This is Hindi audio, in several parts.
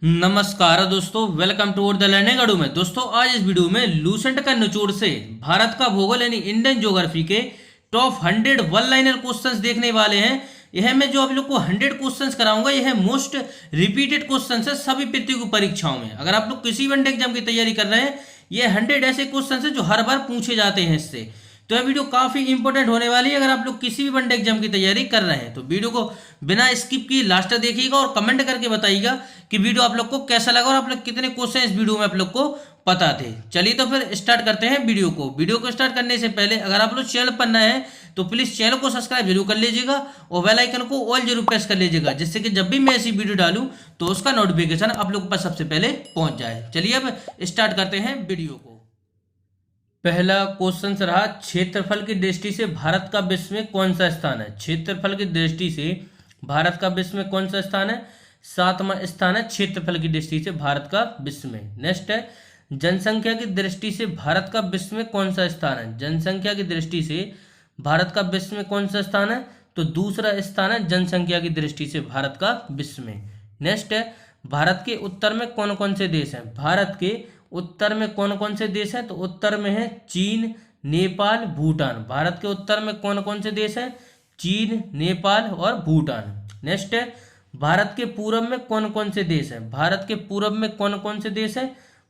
नमस्कार दोस्तों, वेलकम टू द लर्निंग अडू में। दोस्तों आज इस वीडियो में लूसेंट का निचोड़ से भारत का भूगोल यानी इंडियन ज्योग्राफी के टॉप 100 वन लाइनर क्वेश्चंस देखने वाले हैं। यह मैं जो आप लोग को 100 क्वेश्चंस कराऊंगा, यह मोस्ट रिपीटेड क्वेश्चंस है सभी प्रतियोगी परीक्षाओं में। अगर आप लोग किसी वन एग्जाम की तैयारी कर रहे हैं, ये 100 ऐसे क्वेश्चन है जो हर बार पूछे जाते हैं इससे। तो यह वीडियो काफी इंपॉर्टेंट होने वाली है अगर आप लोग किसी भी वन एग्जाम की तैयारी कर रहे हैं। तो वीडियो को बिना स्किप किए लास्ट तक देखिएगा और कमेंट करके बताइएगा कि वीडियो आप लोग को कैसा लगा और आप लोग कितने क्वेश्चन इस वीडियो में आप लोग को पता थे। चलिए तो फिर स्टार्ट करते हैं वीडियो को स्टार्ट करने से पहले अगर आप लोग चैनल पर नए हैं तो प्लीज चैनल को सब्सक्राइब जरूर कर लीजिएगा और बेल आइकन को ऑल जरूर प्रेस कर लीजिएगा, जिससे कि जब भी मैं ऐसी वीडियो डालूं तो उसका नोटिफिकेशन आप लोग के पास सबसे पहले पहुंच जाए। चलिए अब स्टार्ट करते हैं वीडियो को। पहला क्वेश्चन रहा, क्षेत्रफल की दृष्टि से भारत का विश्व में कौन सा स्थान है। क्षेत्रफल की दृष्टि से भारत का विश्व में कौन सा स्थान है? 7वां स्थान है क्षेत्रफल की दृष्टि से भारत का विश्व में। नेक्स्ट है, जनसंख्या की दृष्टि से भारत का विश्व में कौन सा स्थान है। जनसंख्या की दृष्टि से भारत का विश्व में कौन सा स्थान है? तो दूसरा स्थान है जनसंख्या की दृष्टि से भारत का विश्व में। नेक्स्ट है, भारत के उत्तर में कौन कौन से देश हैं। भारत के उत्तर में कौन कौन से देश हैं? तो उत्तर में है चीन, नेपाल, भूटान। भारत के उत्तर में कौन कौन से देश हैं? चीन, नेपाल और भूटान। नेक्स्ट है, भारत के पूर्व में कौन कौन से देश हैं। भारत के पूर्व में कौन कौन से देश हैं?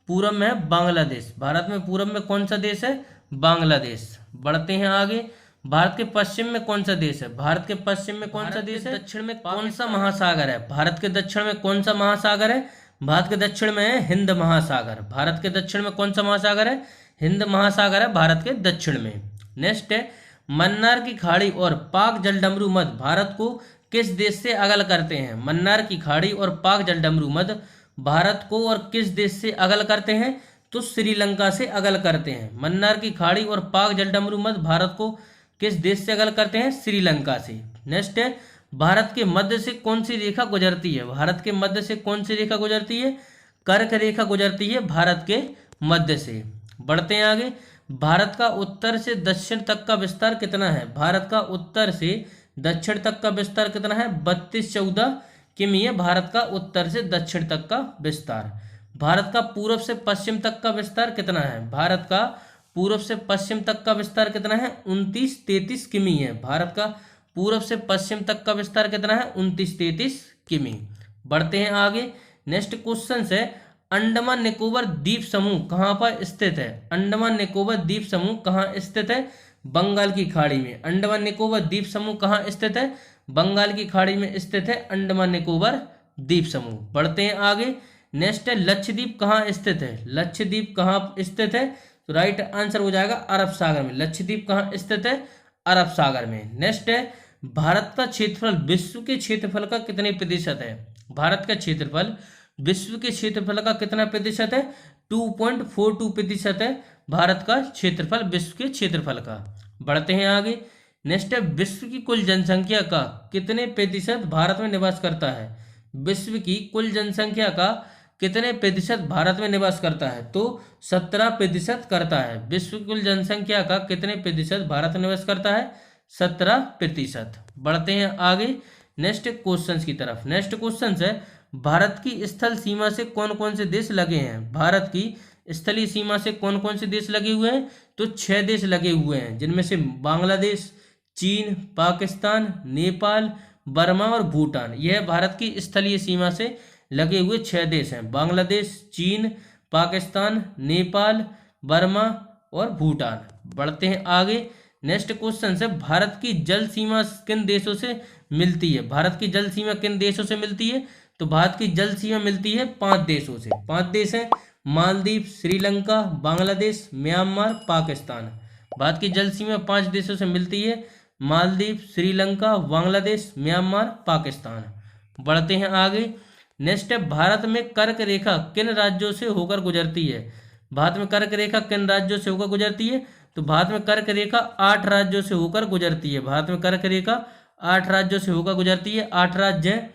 पूर्व में है बांग्लादेश। भारत में पूर्व में कौन सा देश है? बांग्लादेश। बढ़ते हैं आगे, भारत के पश्चिम में कौन सा देश है। भारत के पश्चिम में कौन सा देश है? दक्षिण में कौन सा महासागर है। भारत के दक्षिण में कौन सा महासागर है? भारत के दक्षिण में है हिंद महासागर। भारत के दक्षिण में कौन सा महासागर है? हिंद महासागर है भारत के दक्षिण में। नेक्स्ट है, मन्नार की खाड़ी और पाक जलडमरू मध्य भारत को किस देश से अलग करते हैं। मन्नार की खाड़ी और पाक जलडमरू मध्य भारत को और किस देश से अलग करते हैं? तो श्रीलंका से अलग करते हैं। मन्नार की खाड़ी और पाक जलडमरू मध्य भारत को किस देश से अलग करते हैं? श्रीलंका से। नेक्स्ट है, भारत के मध्य से कौन सी रेखा गुजरती है। भारत के मध्य से कौन सी रेखा गुजरती है? कर्क रेखा गुजरती है भारत के मध्य से। बढ़ते हैं आगे, भारत का उत्तर से दक्षिण तक का विस्तार कितना है। भारत का उत्तर से दक्षिण तक का विस्तार कितना है? 3214 किमी है भारत का उत्तर से दक्षिण तक का विस्तार। भारत का पूर्व से पश्चिम तक का विस्तार कितना है? भारत का पूर्व से पश्चिम तक का विस्तार कितना है? 2933 किमी है। भारत का पूर्व से पश्चिम तक का विस्तार कितना है? 2933 किमी। बढ़ते हैं आगे, नेक्स्ट क्वेश्चन है, अंडमान निकोबार द्वीप समूह कहाँ पर स्थित है। अंडमान निकोबार द्वीप समूह कहाँ स्थित है? बंगाल की खाड़ी में। अंडमान निकोबार द्वीप समूह कहाँ स्थित है? बंगाल की खाड़ी में स्थित है अंडमान निकोबार द्वीप समूह। बढ़ते हैं आगे, नेक्स्ट है, लक्षद्वीप कहाँ स्थित है। लक्षद्वीप कहाँ स्थित है? तो राइट आंसर हो जाएगा अरब सागर में। लक्षद्वीप कहाँ स्थित है? अरब सागर में। नेक्स्ट है, भारत का क्षेत्रफल विश्व के क्षेत्रफल का कितने प्रतिशत है। भारत का क्षेत्रफल विश्व के क्षेत्रफल का कितना प्रतिशत है? 2.42% है भारत का क्षेत्रफल विश्व के क्षेत्रफल का। बढ़ते हैं आगे, नेक्स्ट है, विश्व की कुल जनसंख्या का कितने प्रतिशत भारत में निवास करता है। विश्व की कुल जनसंख्या का कितने प्रतिशत भारत में निवास करता है? तो 17% करता है। विश्व की कुल जनसंख्या का कितने प्रतिशत भारत में निवास करता है? 17%। बढ़ते हैं आगे नेक्स्ट क्वेश्चन की तरफ। नेक्स्ट क्वेश्चन है, भारत की स्थल सीमा से कौन कौन से देश लगे हैं। भारत की स्थलीय सीमा से कौन कौन से देश लगे हुए हैं? तो 6 देश लगे हुए हैं, जिनमें से बांग्लादेश, चीन, पाकिस्तान, नेपाल, बर्मा और भूटान। यह भारत की स्थलीय सीमा से लगे हुए 6 देश हैं, बांग्लादेश, चीन, पाकिस्तान, नेपाल, बर्मा और भूटान। बढ़ते हैं आगे, नेक्स्ट क्वेश्चन है, भारत की जल सीमा किन देशों से मिलती है। भारत की जल सीमा किन देशों से मिलती है? तो भारत की जल सीमा मिलती है 5 देशों से। 5 देश हैं, मालदीव, श्रीलंका, बांग्लादेश, म्यांमार, पाकिस्तान। भारत की जल सीमा 5 देशों से मिलती है, मालदीव, श्रीलंका, बांग्लादेश, म्यांमार, पाकिस्तान। बढ़ते हैं आगे, नेक्स्ट है, भारत में कर्क रेखा किन राज्यों से होकर गुजरती है। भारत में कर्क रेखा किन राज्यों से होकर गुजरती है? तो भारत में कर्क रेखा 8 राज्यों से होकर गुजरती है। भारत में कर्क रेखा 8 राज्यों से होकर गुजरती है। 8 राज्य हैं,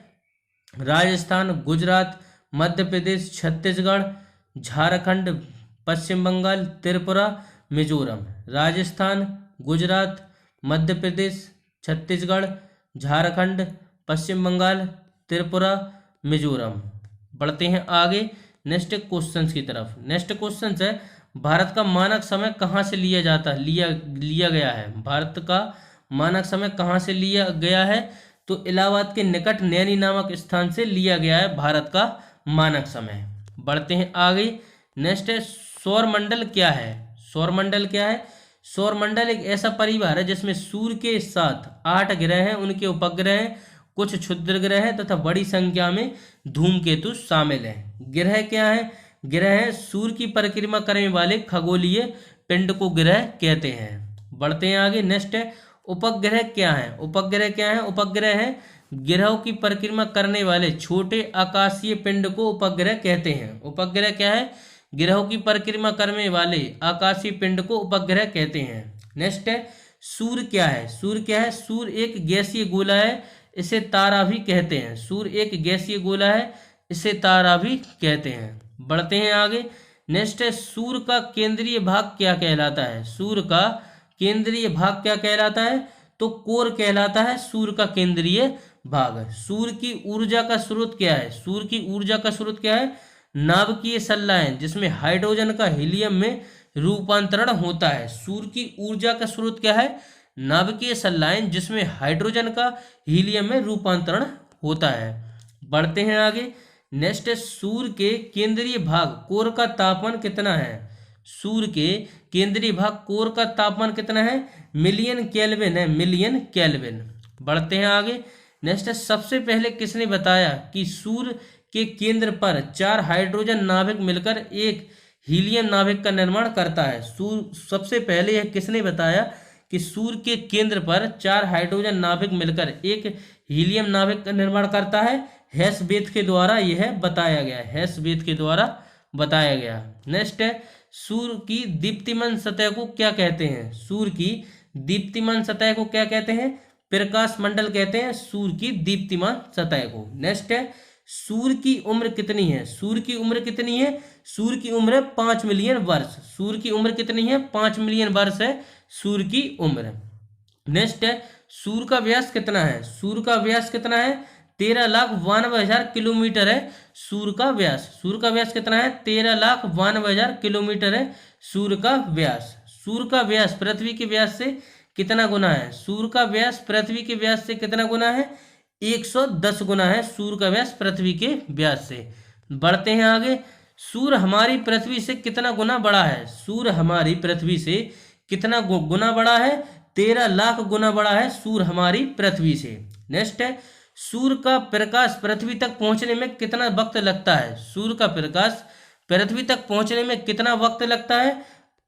राजस्थान, गुजरात, मध्य प्रदेश, छत्तीसगढ़, झारखंड, पश्चिम बंगाल, त्रिपुरा, मिजोरम। राजस्थान, गुजरात, मध्य प्रदेश, छत्तीसगढ़, झारखंड, पश्चिम बंगाल, त्रिपुरा, मिजोरम। बढ़ते हैं आगे नेक्स्ट क्वेश्चन की तरफ। नेक्स्ट क्वेश्चन है भारत का मानक समय कहाँ से लिया गया है। भारत का मानक समय कहाँ से लिया गया है, तो इलाहाबाद के निकट नैनी नामक स्थान से लिया गया है भारत का मानक समय। बढ़ते हैं आगे। नेक्स्ट है सौरमंडल क्या है। सौरमंडल क्या है? सौरमंडल एक ऐसा परिवार है जिसमें सूर्य के साथ 8 ग्रह हैं, उनके उपग्रह हैं, कुछ क्षुद्र ग्रह हैं तथा बड़ी संख्या में धूमकेतु शामिल हैं। ग्रह क्या है? ग्रह है सूर्य की परिक्रमा करने वाले खगोलीय पिंड को ग्रह कहते हैं। बढ़ते हैं आगे। नेक्स्ट है उपग्रह क्या है। उपग्रह क्या है? उपग्रह है ग्रहों की परिक्रमा करने वाले छोटे आकाशीय पिंड को उपग्रह कहते हैं। उपग्रह क्या है? ग्रहों की परिक्रमा करने वाले आकाशीय पिंड को उपग्रह कहते हैं। नेक्स्ट है सूर्य क्या है। सूर्य क्या है? सूर्य एक गैसीय गोला है, इसे तारा भी कहते हैं। सूर्य एक गैसीय गोला है, इसे तारा भी कहते हैं। बढ़ते हैं आगे। नेक्स्ट है सूर्य का केंद्रीय भाग क्या कहलाता है। सूर्य का केंद्रीय भाग क्या कहलाता है, तो कोर कहलाता है सूर्य का केंद्रीय भाग। सूर्य की ऊर्जा का स्रोत क्या है। सूर्य की ऊर्जा का स्रोत क्या है? नाभिकीय सलाएं जिसमें हाइड्रोजन का हीलियम में रूपांतरण होता है। सूर्य की ऊर्जा का स्रोत क्या है? नाभिकीय सलाएं जिसमें हाइड्रोजन का हीलियम में रूपांतरण होता है। बढ़ते हैं आगे। नेक्स्ट है सूर्य के केंद्रीय भाग कोर का तापमान कितना है। सूर्य के केंद्रीय भाग कोर का तापमान कितना है? मिलियन केल्विन है, मिलियन केल्विन। बढ़ते हैं आगे। नेक्स्ट है सबसे पहले किसने बताया कि सूर्य के केंद्र पर 4 हाइड्रोजन नाभिक मिलकर एक हीलियम नाभिक का निर्माण करता है। सबसे पहले यह किसने बताया कि सूर्य के केंद्र पर 4 हाइड्रोजन नाभिक मिलकर एक हीलियम नाभिक का निर्माण करता है? हेसबेथ के द्वारा यह बताया गया। हेसबेथ के द्वारा बताया गया। नेक्स्ट है सूर्य की दीप्तिमान सतह को क्या कहते हैं। सूर्य की दीप्तिमान सतह को क्या कहते हैं? प्रकाश मंडल कहते हैं सूर्य की दीप्तिमान सतह को। नेक्स्ट है सूर्य की उम्र कितनी है। सूर्य की उम्र कितनी है? सूर्य की उम्र है 5 मिलियन वर्ष। सूर्य की उम्र कितनी है? 5 मिलियन वर्ष है सूर्य की उम्र। नेक्स्ट है सूर्य का व्यास कितना है। सूर्य का व्यास कितना है? 13,92,000 किलोमीटर है सूर्य का व्यास। सूर्य का व्यास कितना है? 13,92,000 किलोमीटर है सूर्य का व्यास। सूर्य का व्यास पृथ्वी के व्यास से कितना गुना है? सूर्य का व्यास पृथ्वी के व्यास से कितना गुना है? 110 गुना है सूर्य का व्यास पृथ्वी के व्यास से। बढ़ते हैं आगे। सूर्य हमारी पृथ्वी से कितना गुना बड़ा है। सूर्य हमारी पृथ्वी से कितना गुना बड़ा है? 13 लाख गुना बड़ा है सूर्य हमारी पृथ्वी से। नेक्स्ट है सूर्य का प्रकाश पृथ्वी तक पहुंचने में कितना वक्त लगता है। सूर्य का प्रकाश पृथ्वी तक पहुंचने में कितना वक्त लगता है?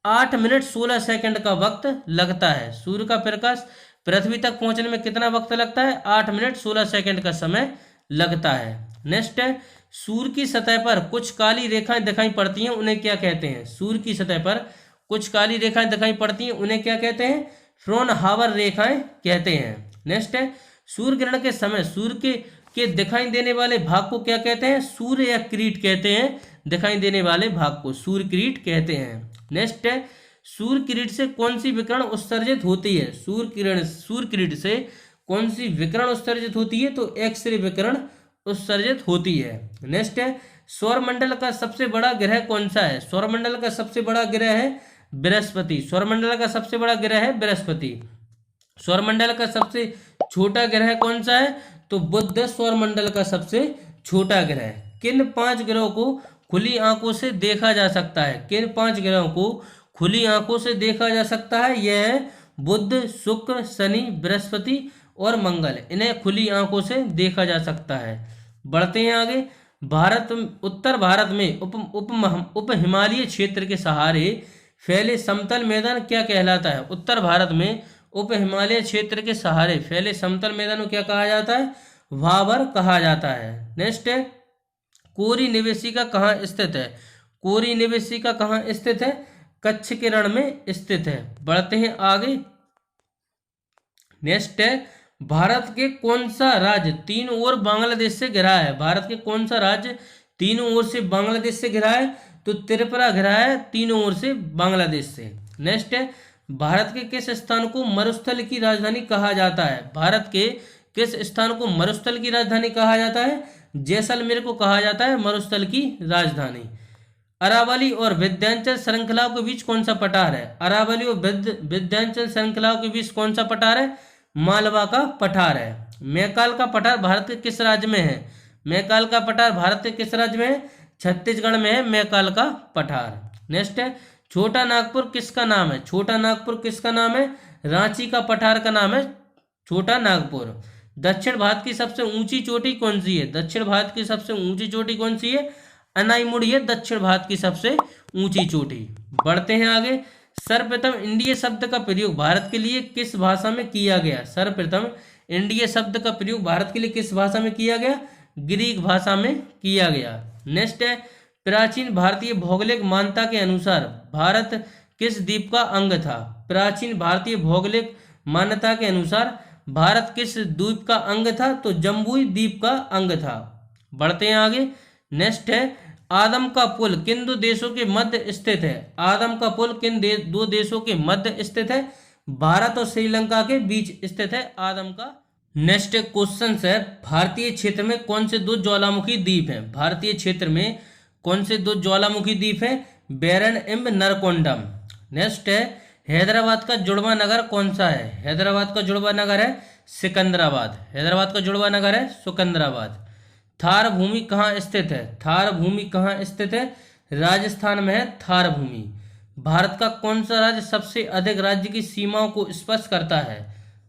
8 मिनट 16 सेकंड का वक्त लगता है। सूर्य का प्रकाश पृथ्वी तक पहुंचने में कितना वक्त लगता है? 8 मिनट 16 सेकंड का समय लगता है। नेक्स्ट है सूर्य की सतह पर कुछ काली रेखाएं दिखाई पड़ती हैं, उन्हें क्या कहते हैं। सूर्य की सतह पर कुछ काली रेखाएं दिखाई पड़ती हैं, उन्हें क्या कहते हैं? फ्रोनहावर रेखाएं कहते हैं। नेक्स्ट है सूर्य ग्रहण के समय सूर्य के दिखाई देने वाले भाग को क्या कहते हैं? सूर्य या किरीट कहते हैं। दिखाई देने वाले भाग को सूर्य किरीट कहते हैं। नेक्स्ट है सूर्य किरीट से कौन सी विकिरण उत्सर्जित होती है। सूर्य किरीट से कौन सी विकिरण उत्सर्जित होती है? तो एक्स-रे विकिरण उत्सर्जित होती है। नेक्स्ट है सौरमंडल का सबसे बड़ा ग्रह कौन सा है। सौरमंडल का सबसे बड़ा ग्रह है बृहस्पति। सौरमंडल का सबसे बड़ा ग्रह है बृहस्पति। सौरमंडल का सबसे छोटा ग्रह कौन सा है? तो बुध सौरमंडल का सबसे छोटा ग्रह। किन 5 ग्रहों को खुली आंखों से देखा जा सकता है। किन 5 ग्रहों को खुली आंखों से देखा जा सकता है? यह है बुध, शुक्र, शनि, बृहस्पति और मंगल। इन्हें खुली आंखों से देखा जा सकता है। बढ़ते हैं आगे। उत्तर भारत में उप हिमालयी क्षेत्र के सहारे फैले समतल मैदान क्या कहलाता है। उत्तर भारत में उप हिमालय क्षेत्र के सहारे फैले समतल मैदान को क्या कहा जाता है? भाबर कहा जाता है। नेक्स्ट है कोरी निवेशिका कहाँ स्थित है। कोरी निवेशिका कहाँ स्थित है? कच्छ के रण में स्थित है। बढ़ते हैं आगे। नेक्स्ट है भारत के कौन सा राज्य तीनों ओर बांग्लादेश से घिरा है। भारत के कौन सा राज्य तीनों ओर से बांग्लादेश से घिरा है? तो त्रिपुरा घिरा है तीनों ओर से बांग्लादेश से। नेक्स्ट है भारत के किस स्थान को मरुस्थल की राजधानी कहा जाता है। भारत के किस स्थान को मरुस्थल की राजधानी कहा जाता है? जैसलमेर को कहा जाता है मरुस्थल की राजधानी। अरावली और विंध्याचल श्रृंखलाओं के बीच कौन सा पठार है? अरावली और विंध्याचल श्रृंखलाओं के बीच कौन सा पठार है? मालवा का पठार है। मैकाल का पठार भारत के किस राज्य में है? मैकाल का पठार भारत के किस राज्य में है? छत्तीसगढ़ में है मैकाल का पठार। नेक्स्ट है, छोटा नागपुर किसका नाम है? छोटा नागपुर किसका नाम है? रांची का पठार का नाम है छोटा नागपुर। दक्षिण भारत की सबसे ऊंची चोटी कौन सी है? दक्षिण भारत की सबसे ऊंची चोटी कौन सी है? अनाईमुड़ी है दक्षिण भारत की सबसे ऊंची चोटी। बढ़ते हैं आगे। सर्वप्रथम इंडिया शब्द का प्रयोग भारत के लिए किस भाषा में किया गया? सर्वप्रथम इंडिया शब्द का प्रयोग भारत के लिए किस भाषा में किया गया? ग्रीक भाषा में किया गया। नेक्स्ट है, प्राचीन भारतीय भौगोलिक मान्यता के अनुसार भारत किस द्वीप का अंग था? प्राचीन भारतीय भौगोलिक मान्यता के अनुसार भारत किस द्वीप का अंग था? तो जम्बुई द्वीप का अंग था। बढ़ते हैं आगे। नेक्स्ट है, आदम का पुल किन दो देशों के मध्य स्थित है? आदम का पुल किन दो देशों के मध्य स्थित है? भारत और श्रीलंका के बीच स्थित है आदम का। नेक्स्ट क्वेश्चन है, भारतीय क्षेत्र में कौन से दो ज्वालामुखी द्वीप हैं? भारतीय क्षेत्र में कौन से दो ज्वालामुखी द्वीप हैं? बैरन एवं नरकोंडम। नेक्स्ट है, हैदराबाद का जुड़वा नगर कौन सा है? हैदराबाद का जुड़वा नगर है सिकंदराबाद। हैदराबाद का जुड़वा नगर है सिकंदराबाद। थार भूमि कहाँ स्थित है? थार भूमि कहाँ स्थित है? राजस्थान में है थार भूमि। भारत का कौन सा राज्य सबसे अधिक राज्य की सीमाओं को स्पर्श करता है?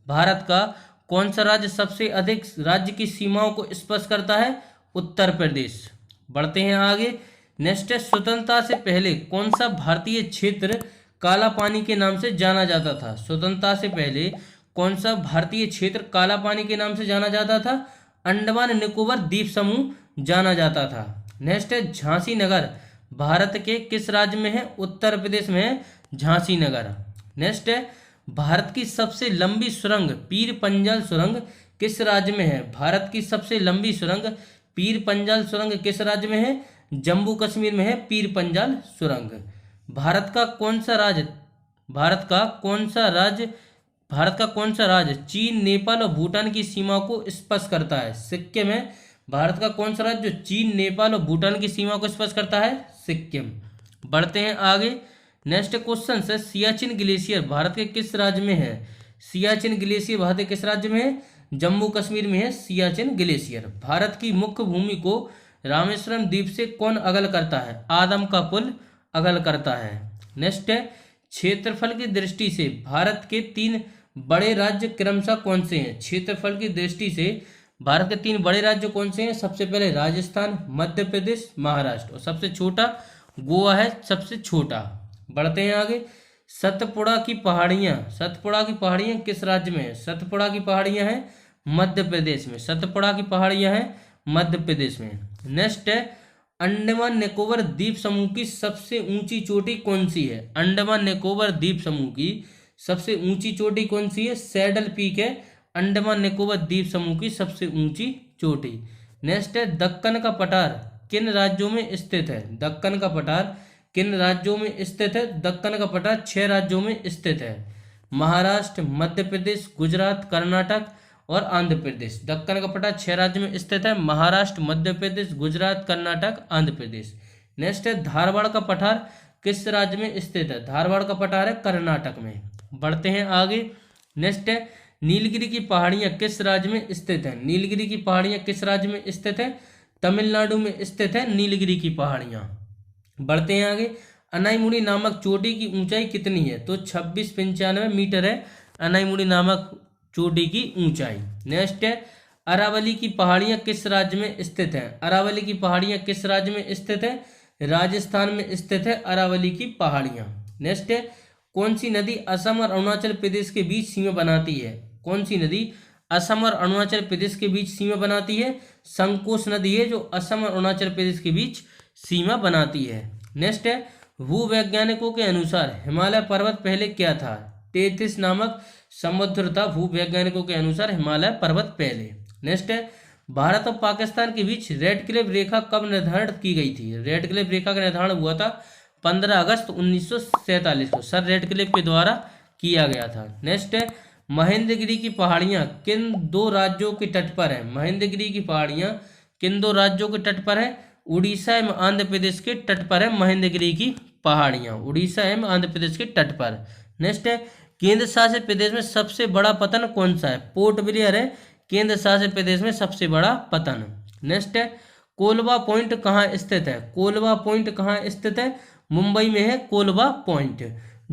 भारत का कौन सा राज्य सबसे अधिक राज्य की सीमाओं को स्पर्श करता है? उत्तर प्रदेश। बढ़ते हैं आगे। नेक्स्ट है, स्वतंत्रता से पहले कौन सा भारतीय क्षेत्र काला पानी के नाम से जाना जाता था? स्वतंत्रता से पहले कौन सा भारतीय क्षेत्र काला पानी के नाम से जाना जाता था? अंडमान निकोबार द्वीप समूह जाना जाता था। नेक्स्ट है, झांसी नगर भारत के किस राज्य में है? उत्तर प्रदेश में है झांसी नगर। नेक्स्ट है, भारत की सबसे लंबी सुरंग पीर पंजाल सुरंग किस राज्य में है? भारत की सबसे लंबी सुरंग पीर पंजाल सुरंग किस राज्य में है? जम्मू कश्मीर में है पीर पंजाल सुरंग। भारत का कौन सा राज्य चीन, नेपाल और भूटान की सीमा को स्पर्श करता है? सिक्किम है। भारत का कौन सा राज्य जो चीन, नेपाल और भूटान की सीमा को स्पर्श करता है? सिक्किम। बढ़ते हैं आगे। नेक्स्ट क्वेश्चन है, सियाचिन ग्लेशियर भारत के किस राज्य में है? सियाचिन ग्लेशियर भारत के किस राज्य में है? जम्मू कश्मीर में है सियाचिन ग्लेशियर। भारत की मुख्य भूमि को रामेश्वरम द्वीप से कौन अगल करता है? आदम का पुल अगल करता है। नेक्स्ट है, क्षेत्रफल की दृष्टि से भारत के 3 बड़े राज्य क्रमशः कौन से हैं? क्षेत्रफल की दृष्टि से भारत के 3 बड़े राज्य कौन से हैं? सबसे पहले राजस्थान, मध्य प्रदेश, महाराष्ट्र, और सबसे छोटा गोवा है सबसे छोटा। बढ़ते हैं आगे। सतपुड़ा की पहाड़ियाँ किस राज्य में है? सतपुड़ा की पहाड़ियाँ हैं मध्य प्रदेश में। सतपुड़ा की पहाड़ियाँ हैं मध्य प्रदेश में। नेक्स्ट है, अंडमान निकोबार द्वीप समूह की सबसे ऊंची चोटी कौन सी है? अंडमान निकोबार द्वीप समूह की सबसे ऊंची चोटी कौन सी है? सैडल पीक है अंडमान निकोबार द्वीप समूह की सबसे ऊंची चोटी। नेक्स्ट है, दक्कन का पठार किन राज्यों में स्थित है? दक्कन का पठार किन राज्यों में स्थित है? दक्कन का पठार 6 राज्यों में स्थित है। महाराष्ट्र, मध्य प्रदेश, गुजरात, कर्नाटक और आंध्र प्रदेश। दक्कन का पठार 6 राज्य में स्थित है। महाराष्ट्र, मध्य प्रदेश, गुजरात, कर्नाटक, आंध्र प्रदेश। नेक्स्ट है, धारवाड़ का पठार किस राज्य में स्थित है? धारवाड़ का पठार है कर्नाटक में। बढ़ते हैं आगे। नेक्स्ट है, नीलगिरी की पहाड़ियाँ किस राज्य में स्थित है? नीलगिरी की पहाड़ियाँ किस राज्य में स्थित है? तमिलनाडु में स्थित है नीलगिरी की पहाड़ियाँ। बढ़ते हैं आगे। अनाईमुड़ी नामक चोटी की ऊंचाई कितनी है? तो 2695 मीटर है अनाईमुड़ी नामक चोटी की ऊंचाई। नेक्स्ट है, अरावली की पहाड़ियाँ किस राज्य में स्थित हैं? अरावली की पहाड़ियाँ किस राज्य में स्थित है? राजस्थान में स्थित है अरावली की पहाड़ियाँ। नेक्स्ट है, कौन सी नदी असम और अरुणाचल प्रदेश के बीच सीमा बनाती है? कौन सी नदी असम और अरुणाचल प्रदेश के बीच सीमा बनाती है? संकोश नदी है जो असम और अरुणाचल प्रदेश के बीच सीमा बनाती है। नेक्स्ट है, भूवैज्ञानिकों के अनुसार हिमालय पर्वत पहले क्या था? टेथिस नामक समुद्र था भूवैज्ञानिकों के अनुसार हिमालय पर्वत पहले। नेक्स्ट है, भारत और पाकिस्तान के बीच रेड क्लिफ रेखा कब निर्धारित की गई थी? रेड क्लिफ रेखा का निर्धारण हुआ था 15 अगस्त 1947 को सर रेड क्लिफ के द्वारा किया गया था। नेक्स्ट है, महेंद्रगिरी की पहाड़ियाँ किन 2 राज्यों के तट पर है? महेंद्रगिरी की पहाड़ियाँ किन दो राज्यों के तट पर है? उड़ीसा एवं आंध्र प्रदेश के तट पर है महेंद्रगिरी की पहाड़ियां, उड़ीसा एवं आंध्र प्रदेश के तट पर। नेक्स्ट है, केंद्र शासित प्रदेश में सबसे बड़ा पतन कौन सा है? पोर्ट ब्लेयर है केंद्र शासित प्रदेश में सबसे बड़ा पतन। नेक्स्ट है, कोलवा पॉइंट कहाँ स्थित है? कोलवा पॉइंट कहाँ स्थित है? मुंबई में है कोलवा पॉइंट।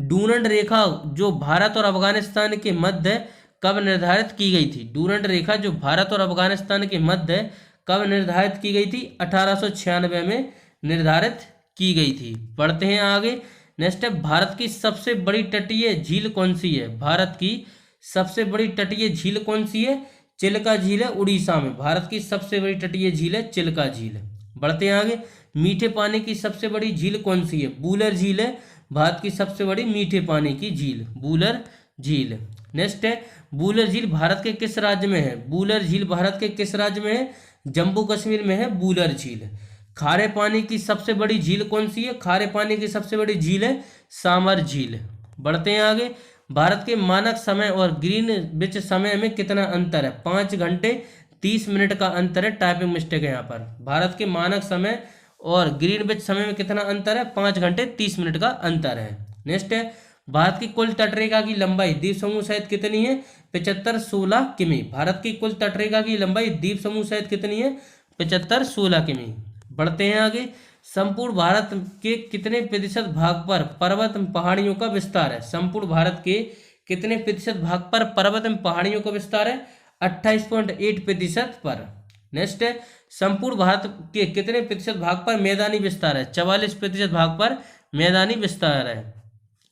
डूरंड रेखा जो भारत और अफगानिस्तान के मध्य कब निर्धारित की गई थी? डूरंड रेखा जो भारत और अफगानिस्तान के मध्य कब निर्धारित की गई थी? 1896 में निर्धारित की गई थी। पढ़ते हैं आगे। नेक्स्ट है, भारत की सबसे बड़ी तटीय झील कौन सी है? भारत की सबसे बड़ी तटीय झील कौन सी है? चिल्का झील है उड़ीसा में। भारत की सबसे बड़ी तटीय झील है चिल्का झील। बढ़ते हैं आगे। मीठे पानी की सबसे बड़ी झील कौन सी है? बूलर झील है भारत की सबसे बड़ी मीठे पानी की झील, बूलर झील। नेक्स्ट है, बूलर झील भारत के किस राज्य में है? बूलर झील भारत के किस राज्य में है? जम्मू कश्मीर में है बूलर झील। खारे पानी की सबसे बड़ी झील कौन सी है? खारे पानी की सबसे बड़ी झील है सामर झील। बढ़ते हैं आगे। भारत के मानक समय और ग्रीनविच समय में कितना अंतर है? 5 घंटे 30 मिनट का अंतर है। टाइपिंग मिस्टेक है यहाँ पर। भारत के मानक समय और ग्रीनविच समय में कितना अंतर है? 5 घंटे 30 मिनट का अंतर है। नेक्स्ट है, भारत की कुल तटरेखा की लंबाई द्वीप समूह सहित कितनी है? 75-16 किमी। भारत की कुल तटरेखा की लंबाई द्वीप समूह सहित कितनी है? 75-16 किमी। बढ़ते हैं आगे। संपूर्ण भारत के कितने प्रतिशत भाग पर पर्वत पहाड़ियों का विस्तार है? संपूर्ण भारत के कितने प्रतिशत भाग पर पर्वत पहाड़ियों का विस्तार है? 28.8% पर। नेक्स्ट है, संपूर्ण भारत के कितने प्रतिशत भाग पर मैदानी विस्तार है? 44% भाग पर मैदानी विस्तार है।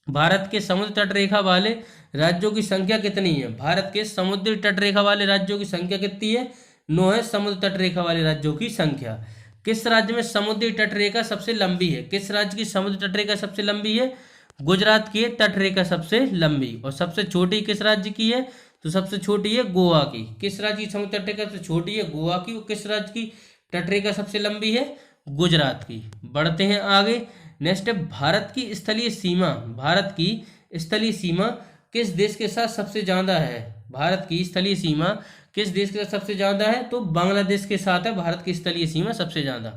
भारत के समुद्र तट रेखा वाले राज्यों की संख्या कितनी है? भारत के समुद्री तट रेखा वाले राज्यों की संख्या कितनी है? 9 है समुद्र तट रेखा वाले राज्यों की संख्या। किस राज्य में समुद्री तट रेखा सबसे लंबी है? किस राज्य की समुद्र तट रेखा सबसे लंबी है? गुजरात की तट रेखा सबसे लंबी। और सबसे छोटी किस राज्य की है? तो सबसे छोटी है गोवा की। किस राज्य की समुद्र तट रेखा सबसे छोटी है? गोवा की। और किस राज्य की तट रेखा सबसे लंबी है? गुजरात की। बढ़ते हैं आगे। नेक्स्ट है, भारत की स्थलीय सीमा, भारत की स्थलीय सीमा किस देश के साथ सबसे ज्यादा है? भारत की स्थलीय सीमा किस देश के साथ सबसे ज्यादा है? तो बांग्लादेश के साथ है भारत की स्थलीय सीमा सबसे ज्यादा।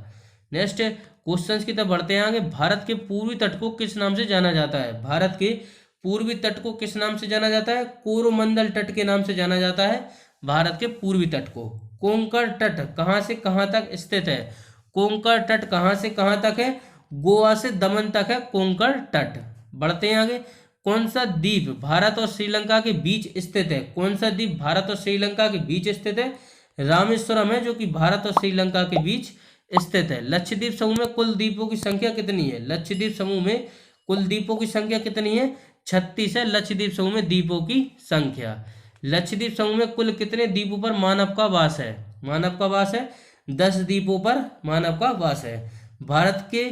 नेक्स्ट क्वेश्चंस की तरफ बढ़ते हैं आगे। भारत के पूर्वी तट को किस नाम से जाना जाता है? भारत के पूर्वी तट को किस नाम से जाना जाता है? कोरोमंडल तट के नाम से जाना जाता है भारत के पूर्वी तट को। कोंकण तट कहाँ से कहाँ तक स्थित है? कोंकण तट कहाँ से कहाँ तक है? गोवा से दमन तक है कोंकण तट। बढ़ते हैं आगे। कौन सा द्वीप भारत और श्रीलंका के बीच स्थित है? कौन सा द्वीप भारत और श्रीलंका के बीच स्थित है? रामेश्वरम है जो कि भारत और श्रीलंका के बीच स्थित है। लक्षद्वीप समूह में कुल द्वीपों की संख्या कितनी है? लक्षद्वीप समूह में कुल द्वीपों की संख्या कितनी है? 36 है लक्षद्वीप समूह में द्वीपों की संख्या। लक्षद्वीप समूह में कुल कितने द्वीपों पर मानव का वास है? मानव का वास है 10 द्वीपों पर मानव का वास है। भारत के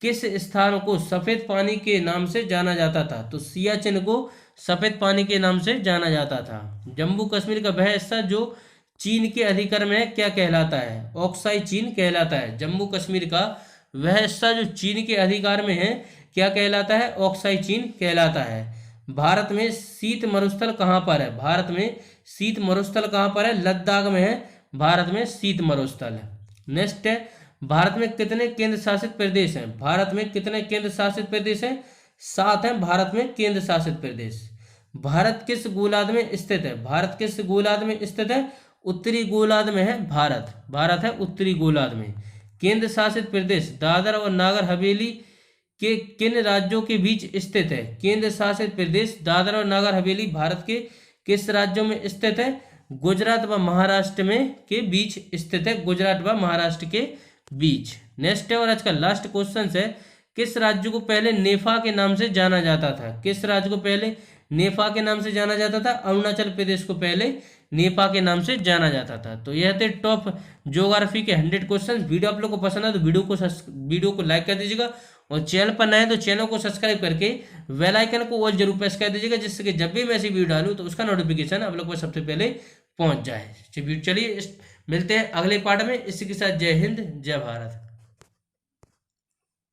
किस स्थान को सफेद पानी के नाम से जाना जाता था? तो सियाचिन को सफेद पानी के नाम से जाना जाता था। जम्मू कश्मीर का वह हिस्सा जो चीन के अधिकार में है क्या कहलाता है? ऑक्साई चीन कहलाता है। जम्मू कश्मीर का वह हिस्सा जो चीन के अधिकार में है क्या कहलाता है? ऑक्साई चीन कहलाता है। भारत में शीत मरुस्थल कहाँ पर है? भारत में शीत मरुस्थल कहाँ पर है? लद्दाख में है भारत में शीत मरुस्थल। नेक्स्ट है, भारत में कितने केंद्र शासित प्रदेश हैं? भारत में कितने केंद्र शासित प्रदेश हैं? 7 हैं भारत में केंद्र शासित प्रदेश। भारत किस गोलार्ध में स्थित है? भारत किस गोलार्ध में स्थित है? उत्तरी गोलार्ध में है भारत। भारत है उत्तरी गोलार्ध में। केंद्र शासित प्रदेश दादर और नागर हवेली के किन राज्यों के बीच स्थित है? केंद्र शासित प्रदेश दादर और नागर हवेली भारत के किस राज्यों में स्थित है? गुजरात व महाराष्ट्र में के बीच स्थित है। गुजरात व महाराष्ट्र के बीच। नेक्स्ट है और आज का लास्ट क्वेश्चन है, किस राज्य को पहले नेफा के नाम से जाना जाता था? किस राज्य को पहले नेफा के नाम से जाना जाता था? अरुणाचल प्रदेश को पहले नेपा के नाम से जाना जाता था। तो यह थे टॉप ज्योग्राफी के 100 क्वेश्चन। वीडियो आप लोग को पसंद है तो वीडियो को लाइक कर दीजिएगा और चैनल पर नए तो चैनल को सब्सक्राइब करके बेल आइकन को ऑल जरूर प्रेस कर दीजिएगा, जिससे कि जब भी मैं ऐसी वीडियो डालूं तो उसका नोटिफिकेशन आप लोग को सबसे पहले पहुंच जाए। चलिए मिलते हैं अगले पार्ट में। इसी के साथ जय हिंद जय भारत।